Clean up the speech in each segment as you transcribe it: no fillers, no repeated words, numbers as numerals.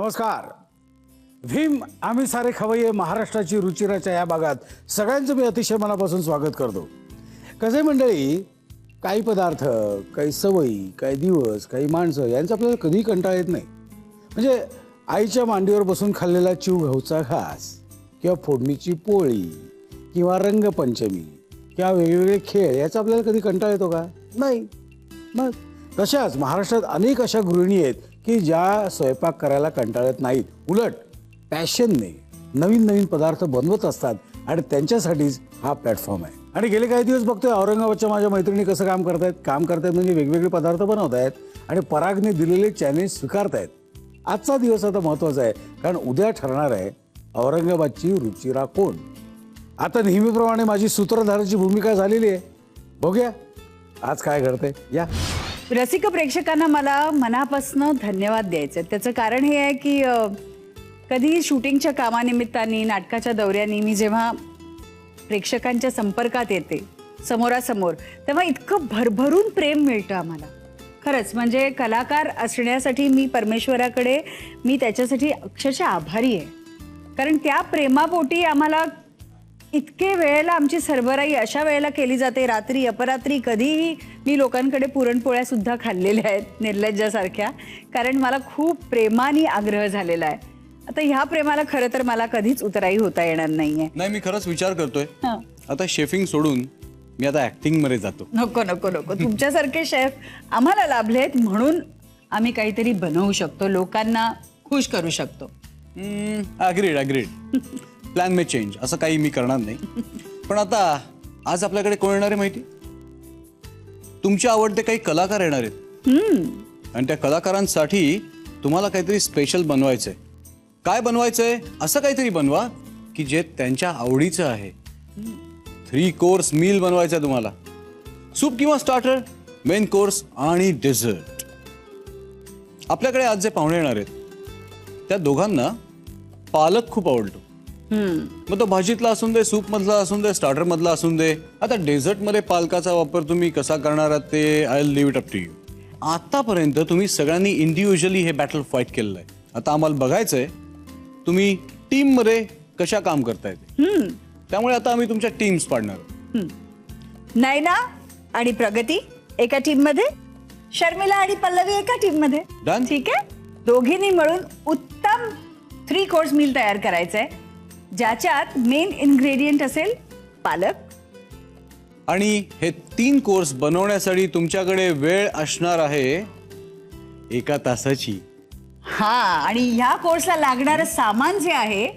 नमस्कार. भीम आम्ही सारे खवय्ये महाराष्ट्राची रुचिराच्या या भागात सगळ्यांचं मी अतिशय मनापासून स्वागत करतो. कसे मंडळी, काही पदार्थ, काही सवयी, काही दिवस, काही माणसं यांचा आपल्याला कधी कंटाळा येत नाही. म्हणजे आईच्या मांडीवर बसून खाल्लेला चिवघाऊचा घास किंवा फोडणीची पोळी किंवा रंगपंचमी किंवा वेगवेगळे खेळ याचा आपल्याला कधी कंटाळा येतो का? नाही. मग तशाच महाराष्ट्रात अनेक अशा गृहिणी आहेत की ज्या स्वयंपाक करायला कंटाळत नाहीत, उलट पॅशनने नवीन नवीन पदार्थ बनवत असतात आणि त्यांच्यासाठीच हा प्लॅटफॉर्म आहे. आणि गेले काही दिवस बघतोय औरंगाबादच्या माझ्या मैत्रिणी कसं काम करतायत म्हणजे वेगवेगळे पदार्थ बनवत आहेत आणि परागने दिलेले चॅलेंज स्वीकारतायत. आजचा दिवस आता महत्त्वाचा आहे कारण उद्या ठरणार आहे औरंगाबादची रुचिरा कोण. आता नेहमीप्रमाणे माझी सूत्रधाराची भूमिका झालेली आहे. बघूया आज काय घडतंय. या रसिक प्रेक्षकांना मला मनापासून धन्यवाद द्यायचे. त्याचं कारण हे आहे की कधी शूटिंगच्या कामानिमित्ताने नाटकाच्या दौऱ्याने मी जेव्हा प्रेक्षकांच्या संपर्कात येते समोरासमोर तेव्हा इतकं भरभरून प्रेम मिळतं आम्हाला. खरंच म्हणजे कलाकार असण्यासाठी मी परमेश्वराकडे त्याच्यासाठी अक्षरशः आभारी आहे. कारण त्या प्रेमापोटी आम्हाला इतके वेळेला आमची सरबराई अशा वेळेला केली जाते, रात्री अपरात्री कधीही मी लोकांकडे पुरणपोळ्या सुद्धा खाल्लेल्या आहेत निर्लज्जासारख्या. कारण मला खूप प्रेमाने आग्रह झालेला आहे. आता ह्या प्रेमाला खरं तर मला कधीच उतराई होता येणार नाहीये. नाही, मी खरंच विचार करतोय आता शेफिंग सोडून मी आता ऍक्टिंग मध्ये जातो. नको नको नको तुमच्यासारखे शेफ आम्हाला लाभलेत म्हणून आम्ही काहीतरी बनवू शकतो, लोकांना खुश करू शकतो. अग्रीड प्लॅन मे चेंज, असं काही मी करणार नाही. पण आता आज आपल्याकडे कोण येणार आहे माहिती? तुमचे आवडते काही कलाकार येणार आहेत आणि त्या कलाकारांसाठी तुम्हाला काहीतरी स्पेशल बनवायचंय. काय बनवायचंय? असं काहीतरी बनवा की जे त्यांच्या आवडीचं आहे. 3 कोर्स मील बनवायचं आहे तुम्हाला. सूप किंवा स्टार्टर, मेन कोर्स आणि डेझर्ट. आपल्याकडे आज जे पाहुणे येणार आहेत त्या दोघांना पालक खूप आवडतो. मग तो भाजीतला असून दे, सूप मधला असून दे, स्टार्टर मधला असून दे. आता डेझर्ट मध्ये पालकाचा वापर तुम्ही कसा करणार आहात ते I will leave it up to you. आतापर्यंत तुम्ही सगळ्यांनी इंडिव्हिज्युअली हे बॅटल फाईट केलेलं आहे. आता आम्हाला बघायचंय तुम्ही टीम मध्ये कशा काम करताय ते. त्यामुळे आता आम्ही तुमच्या टीम्स पाडणार. नयना आणि प्रगती एका टीम मध्ये, शर्मिला आणि पल्लवी एका टीम मध्ये. Done. ठीक आहे. दोघींनी मिळून उत्तम 3 कोर्स मील तयार करायचंय ज्याच्यात मेन इन्ग्रेडियंट असेल पालक. आणि हे 3 कोर्स बनवण्यासाठी तुमच्याकडे वेळ असणार आहे 1 तासाची. हा, आणि ह्या कोर्सला लागणारं सामान जे आहे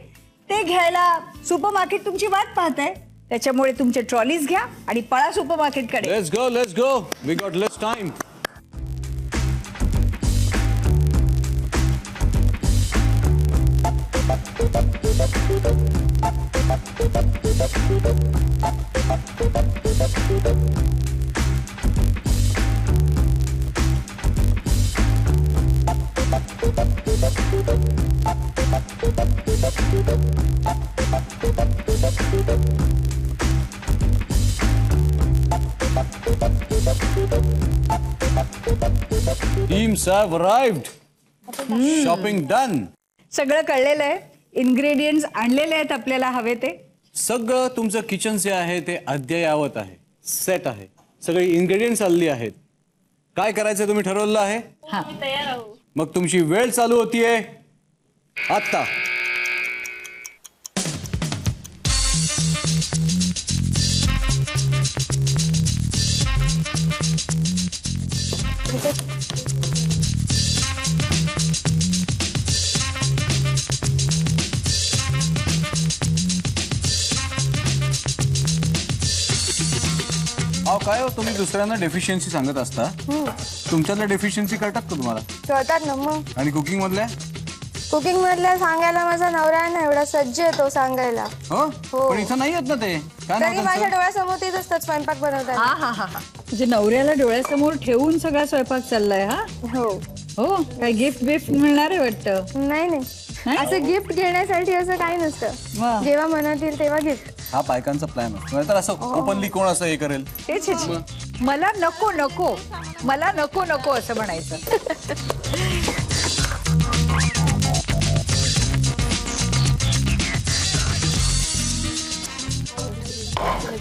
ते घ्यायला सुपरमार्केट तुमची वाट पाहत आहे. त्याच्यामुळे तुमचे ट्रॉलीज घ्या आणि पळा सुपरमार्केटकडे. Let's go we got less time. Teams have arrived. Shopping done. सगळं कळलेलं आहे. इन्ग्रेडियंट्स आणलेले आहेत आपल्याला हवे ते. सगळं तुमचं किचन जे आहे ते अद्ययावत आहे, सेट आहे. सगळी इन्ग्रेडियंट्स आलेली आहेत. काय करायचं तुम्ही ठरवलं आहे? मग तुमची वेळ चालू होतीये आता. काय हो, तुम्ही दुसऱ्यांना डेफिशियन्सी सांगत असता, तुमच्यातल्या डेफिशियन्सी कळतात का तुम्हाला? कळतात ना. मग आणि कुकिंग मधल्या सांगायला माझा नवरा आहे ना, एवढा सज्ज आहे तो सांगायला. हो, पण इथं नाही येत ना ते. तरी माझ्या डोळ्यासमोर तेच असतात स्वयंपाक बनवतात. हा म्हणजे नवऱ्याला डोळ्यासमोर ठेवून सगळा स्वयंपाक चाललाय. हा हो हो, काय गिफ्ट मिळणार आहे वाटतं? नाही, असं गिफ्ट घेण्यासाठी असं काही नसतं. जेव्हा मनात येईल तेव्हा गिफ्ट. हा बायकांचा प्लॅन असतो. नाहीतर असं ओपनली कोण असं हे करेल? मला नको नको मला नको नको असं म्हणायचं.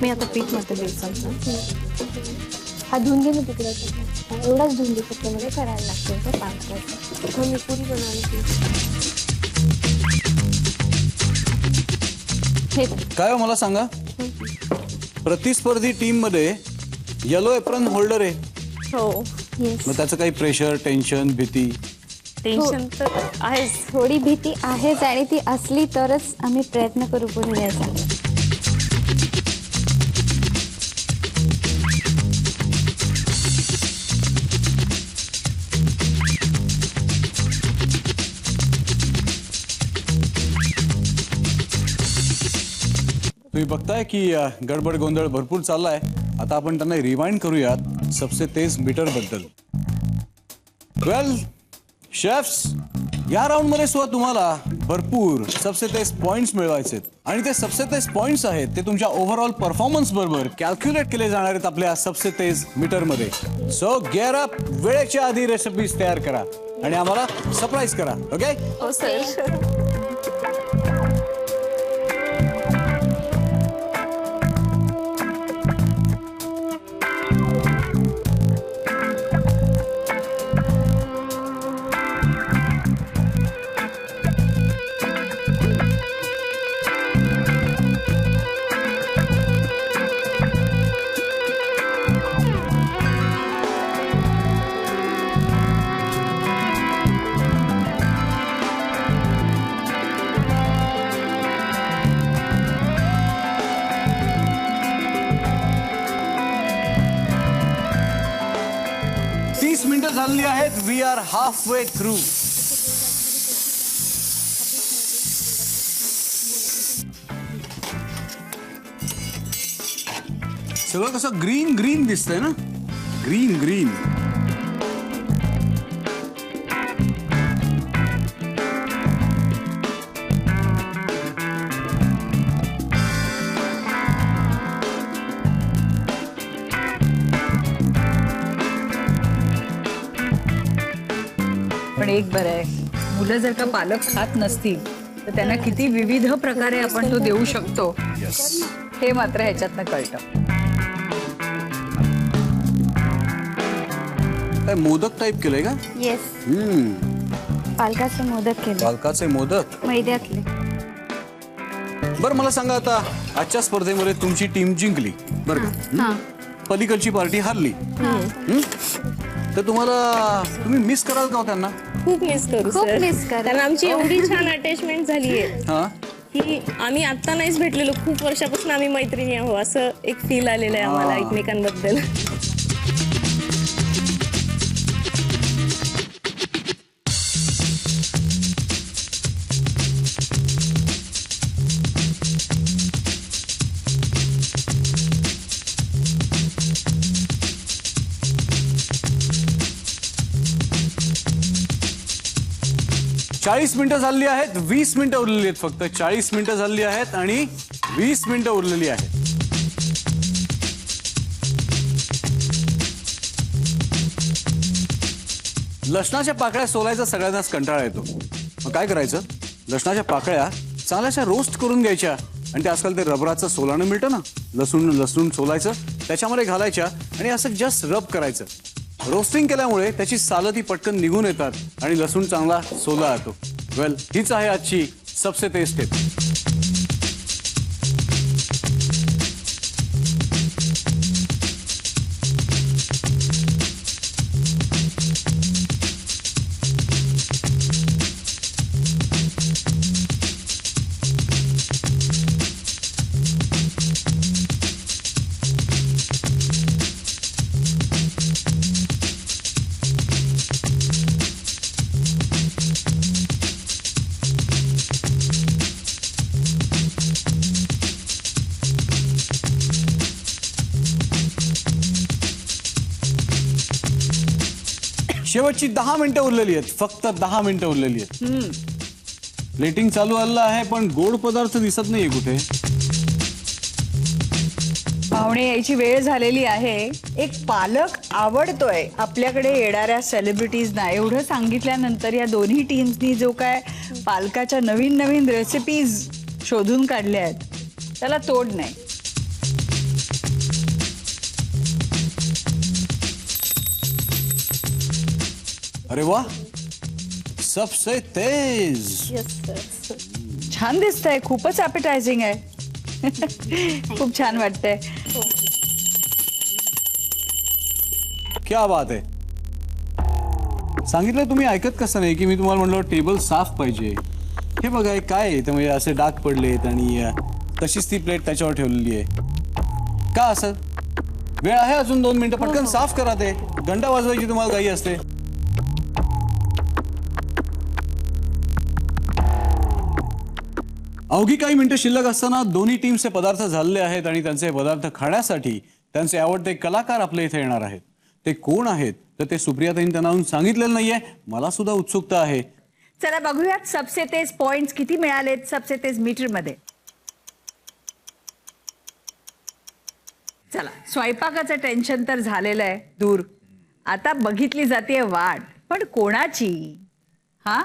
मी आता पीठ मध्ये बेसनचं. हा धुवून घे ना तिकडे. एवढाच धुवून घे फक्त, मध्ये करायला लागते ते पालकाचं. मी पुरी बनवली. हे काय हो मला सांगा, प्रतिस्पर्धी टीम मध्ये येलो एप्रन होल्डर आहे, हो मग त्याचं काही प्रेशर, टेन्शन, भीती? टेन्शन तर आहेच. थोडी भीती आहेच आणि ती असली तरच आम्ही प्रयत्न करू पुढे जायचा. तुम्ही बघताय की गडबड गोंधळ भरपूर चाललाय. आता आपण त्यांना रिवाइंड करूयात सबसे तेज मीटर बद्दल. वेल शेफ्स, या राऊंड मध्ये सुद्धा तुम्हाला भरपूर सबसे तेज पॉइंट्स मिळवायचे आणि ते सबसे तेज पॉइंट्स आहेत ते तुमच्या ओव्हरऑल परफॉर्मन्स बरोबर कॅल्क्युलेट केले जाणार आहेत आपल्या सबसे तेज मीटर मध्ये. सो गेअर अप, वेळेच्या आधी रेसिपीज तयार करा आणि आम्हाला सरप्राईज करा. ओके? हो सर. मिनिटं झालेली आहेत. We are half way through. सगळं कसं ग्रीन ग्रीन दिसतंय ना, ग्रीन ग्रीन. पण एक बरं आहे, मुलं जर का पालक खात नसतील तर त्यांना किती विविध प्रकारे आपण तो देऊ शकतो हे मात्र ह्याच्यातनं कळतं. काय मोदक टाईप केलंय का? येस, पालकाचे मोदक केले, पालकाचे मोदक मैद्यातले. बरं मला सांगा, आता आजच्या स्पर्धेमध्ये तुमची टीम जिंकली बरं का, पलीकडची पार्टी हारली, तर तुम्ही मिस कराल का हो त्यांना? खूप मिस करू खूप सर. मिस करा. कारण आमची एवढी छान अटॅचमेंट झाली आहे हा, की आम्ही आता नाहीच भेटलेलो, खूप वर्षापासून आम्ही मैत्रिणी आहो असं एक फील आलेलं आहे आम्हाला एकमेकांबद्दल. चाळीस मिनिटं झाली आहेत, 20 मिनिटं उरलेली आहेत. फक्त 40 मिनिटं झाली आहेत आणि 20 मिनिटं उरलेली आहेत. लसणाच्या पाकळ्या सोलायचा सगळ्यांनाच कंटाळा येतो. मग काय करायचं, लसणाच्या पाकळ्या चांगल्याशा रोस्ट करून घ्यायच्या आणि ते आजकाल ते रबराचं सोलानं मिळतं ना, लसूण सोलायचं, त्याच्यामध्ये घालायच्या आणि असं जस्ट रब करायचं. रोस्टिंग केल्यामुळे त्याची सालं ती पटकन निघून येतात आणि लसूण चांगला सोला येतो. वेल, हीच आहे आजची सबसे तेज स्टेप. शेवटची 10 मिनिटं उरलेली आहेत, फक्त 10 मिनिटं उरलेली आहेत. प्लेटिंग चालू आलेलं आहे पण गोड पदार्थ दिसत नाहीये कुठे. पाहुणे यायची वेळ झालेली आहे. एक पालक आवडतोय आपल्याकडे येणाऱ्या सेलिब्रिटीजना एवढं सांगितल्यानंतर या दोन्ही टीम्सनी जो काय पालकाच्या नवीन नवीन रेसिपीज शोधून काढल्या आहेत त्याला तोड नाही. अरे वा, सबसे तेज. छान दिसतंय, खूपच ॲपेटायझिंग आहे. खूप छान वाटतंय. क्या बात आहे. सांगितलं तुम्ही ऐकत कसं नाही की मी तुम्हाला म्हणलं टेबल साफ पाहिजे. हे बघा हे काय आहे, म्हणजे असे डाग पडलेत आणि तशीच ती प्लेट त्याच्यावर ठेवलेली आहे. का असं? वेळ आहे अजून 2 मिनिटं, पटकन साफ करा. ते घंटा वाजवायची तुम्हाला घाई असते. अवघी काही मिनिटं शिल्लक असताना दोन्ही टीमचे पदार्थ झालेले आहेत आणि त्यांचे पदार्थ खाण्यासाठी त्यांचे आवडते कलाकार आपल्या इथे येणार आहेत. ते कोण आहेत तर ते सुप्रियाताईंनी त्यांना सांगितलेलं नाहीये. मला सुद्धा उत्सुकता आहे. चला बघूयात सबसे तेज पॉइंट्स किती मिळालेत सबसे तेज मीटर मध्ये. चला, स्वयंपाकाचं टेन्शन तर झालेलं आहे दूर. आता बघितली जाते वाट, पण कोणाची? हा,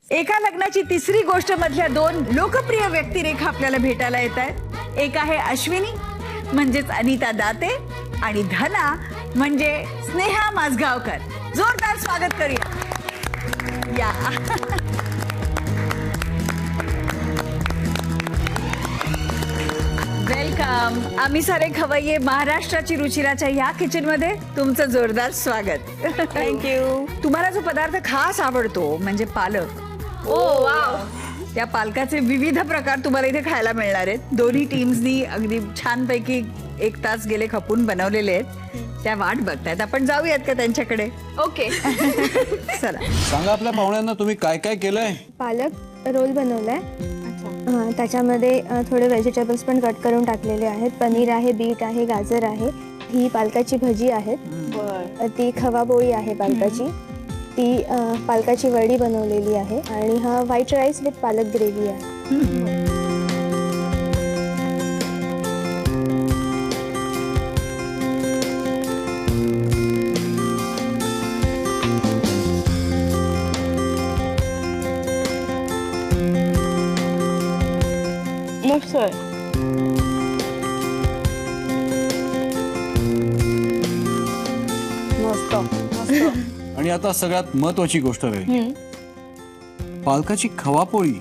एका लग्नाची तिसरी गोष्ट मधल्या 2 लोकप्रिय व्यक्तिरेखा आपल्याला भेटायला येत आहेत. एक आहे अश्विनी म्हणजेच अनिता दाते आणि धना म्हणजे स्नेहा माझगावकर. जोरदार स्वागत करूया. या वेलकम. आम्ही सारे खवय्ये महाराष्ट्राची रुचिराच्या या किचन मध्ये तुमचं जोरदार स्वागत. थँक्यू. तुम्हाला जो पदार्थ खास आवडतो म्हणजे पालक. ओ वाव. त्या पालकाचे विविध प्रकार तुम्हाला इथे खायला मिळणार आहेत. दोन्ही टीम्सनी अगदी छानपैकी 1 तास गेले खपून बनवलेले आहेत. त्या वाट बघतायत. आपण जाऊयात का त्यांच्याकडे? ओके. चला. सांगा आपल्या पाहुण्यांना तुम्ही काय काय केलंय. पालक रोल बनवलाय. त्याच्यामध्ये थोडे व्हेजिटेबल्स पण कट करून टाकलेले आहेत. पनीर आहे, बीट आहे, गाजर आहे. ही पालकाची भजी आहे. ती खवापोळी आहे पालकाची. ती पालकाची वडी बनवलेली आहे आणि हा व्हाईट राईस विथ पालक ग्रेव्ही आहे. मस्त आहे. मस्त. आणि आता सगळ्यात महत्वाची गोष्ट आहे, पालकाची खवापोळी.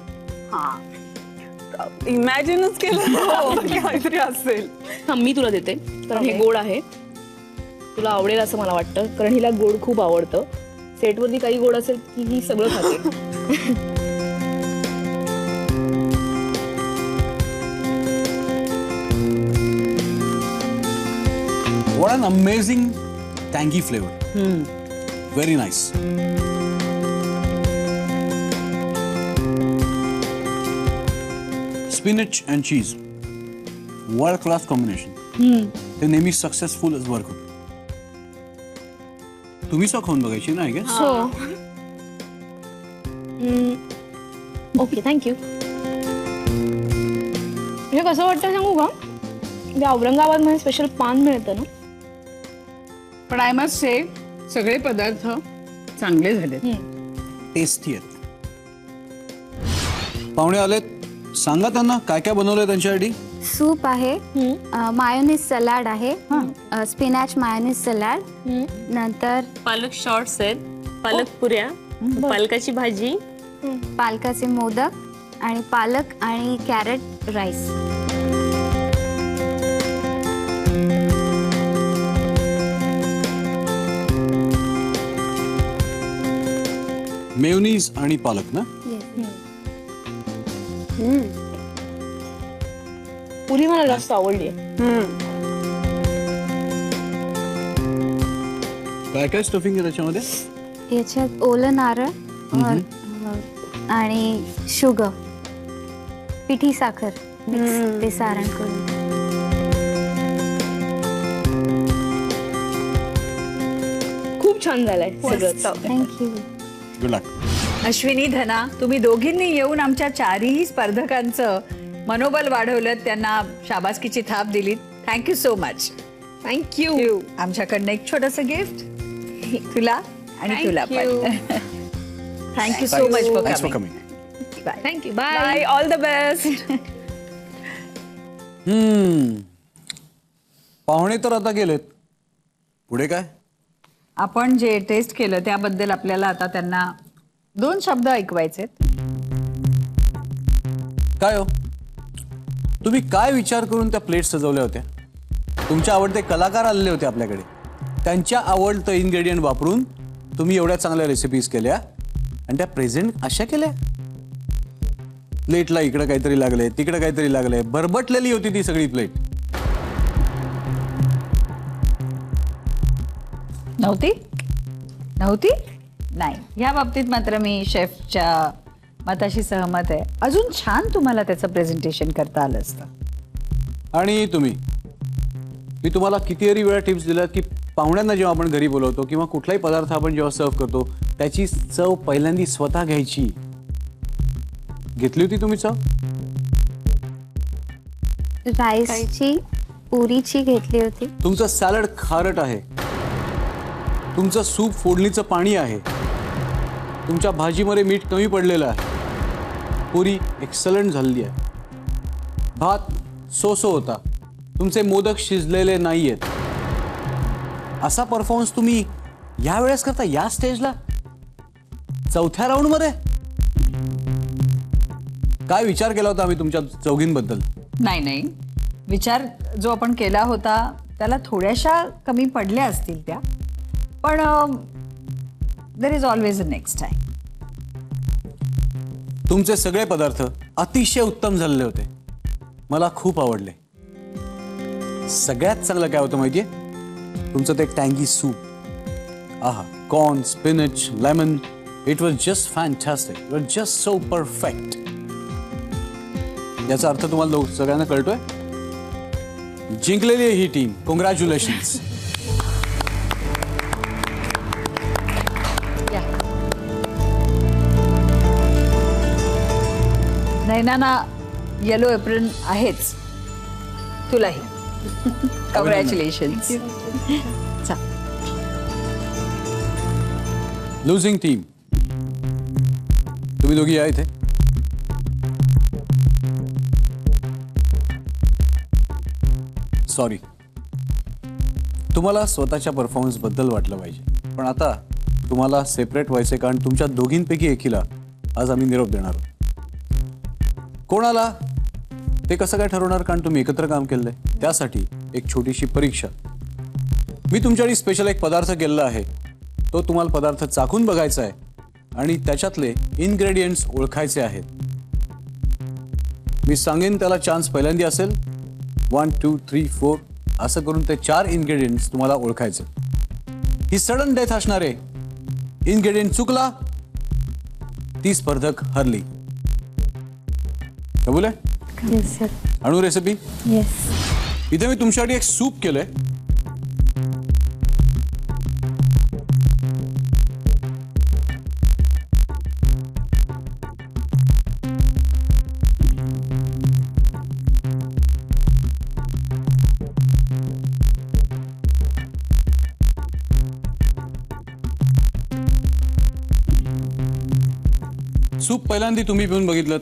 इमॅजिनच केलं काहीतरी असेल. हा, मी तुला देते कारण हे गोड आहे. तुला आवडेल असं मला वाटतं कारण हिला गोड खूप आवडतं. सेटवरती काही गोड असेल की ही सगळं खाते. What an amazing tangy flavor. Very nice. Spinach and cheese. World class combination. ते नेहमी सक्सेसफुलच वर्क होतं. तुम्ही सो खाऊन बघायची ना, आय गेस. Okay, thank you. हे कसं वाटतं सांगू का? औरंगाबादमध्ये स्पेशल पान मिळतं ना. पण आय मस्ट से सगळे पदार्थ चांगले झाले. टेस्टी आहेत. पाहुणे आलेत, सांगा त्यांना काय काय बनवलंय त्यांच्यासाठी. सूप आहे, मायोनीज सलाड आहे, स्पिनॅच मायोनीज सलाड, नंतर पालक शॉर्ट्स आहेत, पालक पुऱ्या, पालकाची भाजी, पालकाचे मोदक आणि पालक आणि कॅरेट राईस. मेयोनीज आणि पालक ना. पुरी मला जास्त आवडली. काय काय स्टफिंग आहे त्याच्यामध्ये. याच्यात ओलं नारळ आणि शुगर, पिठी साखर मिक्स ते सारण करून. खूप छान झालंय सगळं. थँक्यू. गुड लक. अश्विनी, धना, तुम्ही दोघींनी येऊन आमच्या 4ही स्पर्धकांचं मनोबल वाढवलं, त्यांना शाबासकीची थाप दिलीत. Thank you so much. थँक्यू. आमच्याकडनं एक छोटंसं गिफ्ट तुला आणि तुला पण. Thank you so much Thanks for for coming. Bye. Thank you. Bye. All the best. पाहुणे तर आता गेलेत, पुढे काय. आपण जे टेस्ट केलं त्याबद्दल आपल्याला आता त्यांना 2 शब्द ऐकवायचे. काय हो, तुम्ही काय विचार करून त्या प्लेट सजवल्या होत्या? तुमच्या आवडते कलाकार आलेले होते आपल्याकडे, त्यांच्या आवडतं इन्ग्रेडियंट वापरून तुम्ही एवढ्या चांगल्या रेसिपीज केल्या आणि त्या प्रेझेंट अशा केल्या. प्लेटला इकडं काहीतरी लागले, तिकडं काहीतरी लागले, भरबटलेली होती ती सगळी प्लेट. नव्हती नाही, ह्या बाबतीत मात्र मी शेफच्या मताशी सहमत आहे. अजून छान तुम्हाला त्याचं प्रेझेंटेशन करता आलं असतं. आणि तुम्ही, मी तुम्हाला कितीतरी वेळा टिप्स दिल्या की पाहुण्यांना जेव्हा आपण घरी बोलवतो किंवा कुठलाही पदार्थ आपण जेव्हा सर्व करतो त्याची चव पहिल्यांदा स्वतः घ्यायची. घेतली होती तुम्ही चव? राईसची पुरीची घेतली होती. तुमचं सॅलड खारट आहे, तुमचं सूप फोडणीचं पाणी आहे, तुमच्या भाजीमध्ये मीठ कमी पडलेलं आहे, पुरी एक्सलंट झालेली आहे, भात सोसो होता, तुमचे मोदक शिजलेले नाहीयेत. असा परफॉर्मन्स तुम्ही या वेळेस करता, या स्टेजला, 4थ्या राऊंडमध्ये? काय विचार केला होता आम्ही तुमच्या चौघींबद्दल? नाही, विचार जो आपण केला होता त्याला थोड्याशा कमी पडल्या असतील त्या, पण there is always a next time. तुमचे सगळे पदार्थ अतिशय उत्तम झालेले होते, मला खूप आवडले. सगळ्यात चांगलं काय होतं माहितीये? तुमचं ते टँगी सूप. आहा, corn, spinach, lemon, it was just fantastic. It was just so perfect. याचा अर्थ तुम्हाला सगळ्यांना कळतोय? जिंकलेली आहे ही team. Congratulations. Nainana yellow April आहेच, तुलाही कॉंग्रॅच्युलेशन्स. लुझिंग टीम, तुम्ही दोघी या इथे. सॉरी, तुम्हाला स्वतःच्या परफॉर्मन्स बद्दल वाटलं पाहिजे, पण आता तुम्हाला सेपरेट व्हायचे, कारण तुमच्या दोघींपैकी एकीला आज आम्ही निरोप देणार आहोत. कोणाला ते कसं काय ठरवणार, कारण तुम्ही एकत्र काम केलंय. त्यासाठी एक छोटीशी परीक्षा. मी तुमच्यासाठी स्पेशल एक पदार्थ केलेला आहे, तो तुम्हाला पदार्थ चाखून बघायचा आहे आणि त्याच्यातले इन्ग्रेडियंट्स ओळखायचे आहेत. मी सांगेन त्याला चान्स पहिल्यांदा असेल. 1 2 3 4 असं करून ते 4 इन्ग्रेडियंट्स तुम्हाला ओळखायचे. ही सडन डेथ असणारे इन्ग्रेडियंट चुकला, ती स्पर्धक हरली. कबूल आहे? Yes sir. अणू रेसिपी. येस. इथे मी तुमच्यासाठी एक सूप केलंय. सूप पहिल्यांदा तुम्ही पिऊन बघितलं.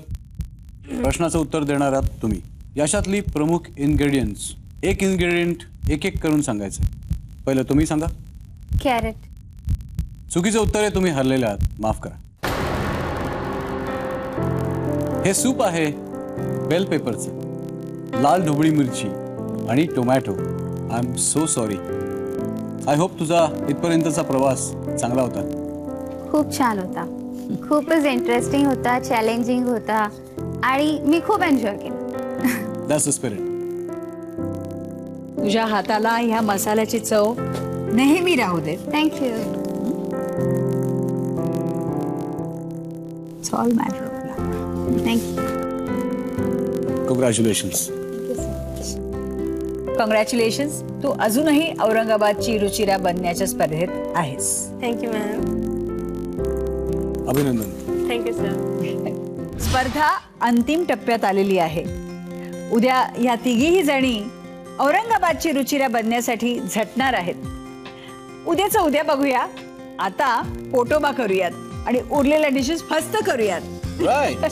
प्रश्नाचं उत्तर देणार आहात तुम्ही. याच्यातली प्रमुख इन्ग्रेडियंट्स, एक इन्ग्रेडियंट एक एक करून सांगायचं. पहिलं तुम्ही सांगा. कॅरेट. चुकीचं उत्तर आहे, तुम्ही हरलेले आहात, माफ करा. हे सूप आहे बेल पेपरचं, लाल ढोबळी मिरची आणि tomato. I am so sorry. I hope तुझा इथपर्यंतचा प्रवास चांगला होता. खूप छान होता, खूपच इंटरेस्टिंग होता, चॅलेंजिंग होता आणि मी खूप एन्जॉय केलं. That's the spirit. तुझ्या हाताला ह्या मसाल्याची चव नेहमी राहू दे. Thank you. It's all matter of luck. Thank you. Congratulations. Congratulations. तू अजूनही औरंगाबादची रुचिरा बनण्याच्या स्पर्धेत आहेस. Thank you ma'am. अभिनंदन. Thank you sir. स्पर्धा अंतिम टप्प्यात आलेली आहे. उद्या या तिघीही जणी औरंगाबादची रुचिरा बनण्यासाठी झटणार आहेत. उद्याचं उद्या बघूया. आता पोटोबा करूयात आणि उरलेल्या डिशेस फस्त करूयात. राईट.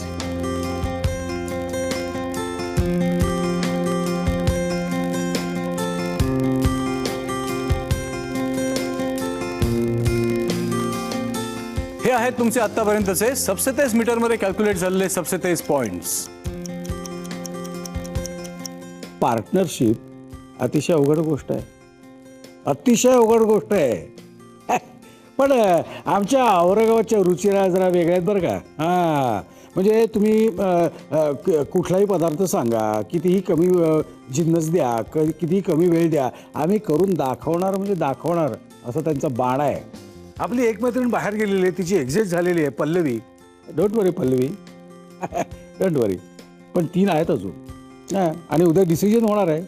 आहेत तुमचे आतापर्यंतचे सबसे तेज मीटरमध्ये कॅल्क्युलेट झालेले सबसे तेज पॉइंट्स. पार्टनरशिप अतिशय अवघड गोष्ट आहे, अतिशय अवघड गोष्ट आहे. पण आमच्या औरंगाबादच्या रुचिरा जरा वेगळ्या आहेत बरं का. हां, म्हणजे तुम्ही कुठलाही पदार्थ सांगा, कितीही कमी जिन्नस द्या, कितीही कमी वेळ द्या, आम्ही करून दाखवणार म्हणजे दाखवणार असं त्यांचा बाण आहे. आपली एक मैत्रीण बाहेर गेलेली आहे, तिची एक्झिट झालेली आहे, Pallavi. Don't worry Pallavi, don't worry. पण 3 आहेत अजून. हां, आणि उद्या डिसिजन होणार आहे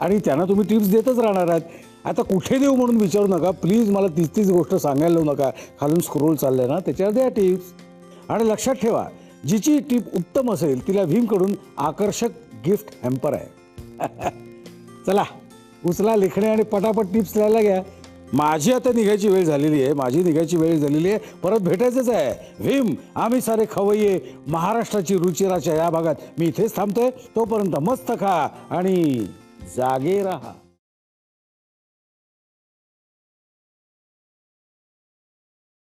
आणि त्यांना तुम्ही टिप्स देतच राहणार आहात. आता कुठे देऊ म्हणून विचारू नका प्लीज. मला तीच गोष्ट सांगायला लावू नका. खालून स्क्रोल चाललंय ना, त्याच्यावर द्या टिप्स. आणि लक्षात ठेवा, जिची टिप उत्तम असेल तिला भीमकडून आकर्षक गिफ्ट हॅम्पर आहे. चला उचला लेखणे आणि पटापट टिप्स लिहायला घ्या. माझी आता निघायची वेळ झालेली आहे, माझी निघायची वेळ झालेली आहे. परत भेटायचंच आहे. भीम आम्ही सारे खवय्ये महाराष्ट्राची रुचिराच्या या भागात मी इथेच थांबतोय. तोपर्यंत मस्त खा आणि जागे राहा.